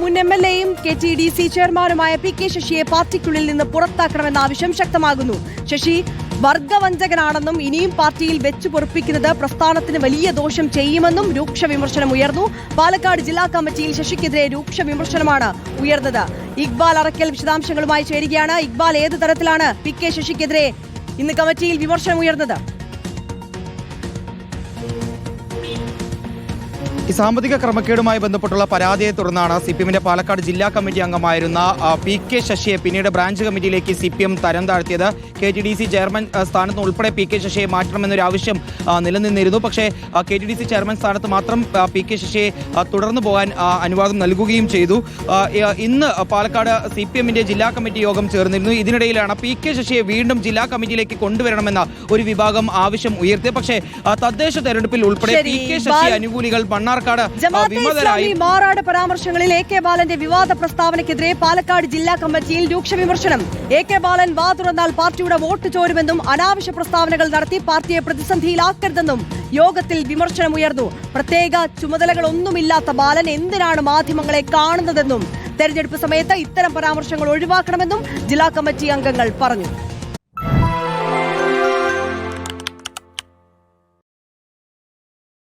മുൻ MLA-യും KTDC ചെയർമാനുമായ PK ശശിയെ പാർട്ടിക്കുള്ളിൽ നിന്ന് പുറത്താക്കണമെന്ന ആവശ്യം ശക്തമാകുന്നു. ശശി വർഗവഞ്ചകനാണെന്നും ഇനിയും പാർട്ടിയിൽ വെച്ചു പൊറുപ്പിക്കുന്നത് പ്രസ്ഥാനത്തിന് വലിയ ദോഷം ചെയ്യുമെന്നും രൂക്ഷ വിമർശനം ഉയർന്നു. പാലക്കാട് ജില്ലാ കമ്മിറ്റിയിൽ ശശിക്കെതിരെ രൂക്ഷ വിമർശനമാണ് ഉയർന്നത്. ഇക്ബാൽ അറക്കൽ വിശദാംശങ്ങളുമായി ചേരുകയാണ്. ഇക്ബാൽ, ഏത് തരത്തിലാണ് PK ശശിക്കെതിരെ ഇന്ന് കമ്മിറ്റിയിൽ വിമർശനം ഉയർന്നത്? ഈ സാമ്പത്തിക ക്രമക്കേടുമായി ബന്ധപ്പെട്ടുള്ള പരാതിയെ തുടർന്നാണ് CPM-ന്റെ പാലക്കാട് ജില്ലാ കമ്മിറ്റി അംഗമായിരുന്ന PK ശശിയെ പിന്നീട് ബ്രാഞ്ച് കമ്മിറ്റിയിലേക്ക് CPM തരം താഴ്ത്തിയത്. KTDC ചെയർമാൻ സ്ഥാനത്ത് ഉൾപ്പെടെ PK ശശിയെ മാറ്റണമെന്നൊരു ആവശ്യം നിലനിന്നിരുന്നു. പക്ഷേ KTDC ചെയർമാൻ സ്ഥാനത്ത് മാത്രം PK ശശിയെ തുടർന്നു പോകാൻ അനുവാദം നൽകുകയും ചെയ്തു. ഇന്ന് പാലക്കാട് CPM-ന്റെ ജില്ലാ കമ്മിറ്റി യോഗം ചേർന്നിരുന്നു. ഇതിനിടയിലാണ് PK ശശിയെ വീണ്ടും ജില്ലാ കമ്മിറ്റിയിലേക്ക് കൊണ്ടുവരണമെന്ന ഒരു വിഭാഗം ആവശ്യം ഉയർത്തിയത്. പക്ഷേ തദ്ദേശ തെരഞ്ഞെടുപ്പിൽ ഉൾപ്പെടെ PK ശശി അനുകൂലികൾ മാറാട് പരാമർശങ്ങളിൽ AK ബാലന്റെ വിവാദ പ്രസ്താവനയ്ക്കെതിരെ പാലക്കാട് ജില്ലാ കമ്മിറ്റിയിൽ രൂക്ഷ വിമർശനം. AK ബാലൻ വാ തുറന്നാൽ പാർട്ടിയുടെ വോട്ട് ചോരുമെന്നും അനാവശ്യ പ്രസ്താവനകൾ നടത്തി പാർട്ടിയെ പ്രതിസന്ധിയിലാക്കരുതെന്നും യോഗത്തിൽ വിമർശനമുയർന്നു. പ്രത്യേക ചുമതലകളൊന്നുമില്ലാത്ത ബാലൻ എന്തിനാണ് മാധ്യമങ്ങളെ കാണുന്നതെന്നും തെരഞ്ഞെടുപ്പ് സമയത്ത് ഇത്തരം പരാമർശങ്ങൾ ഒഴിവാക്കണമെന്നും ജില്ലാ കമ്മിറ്റി അംഗങ്ങൾ പറഞ്ഞു.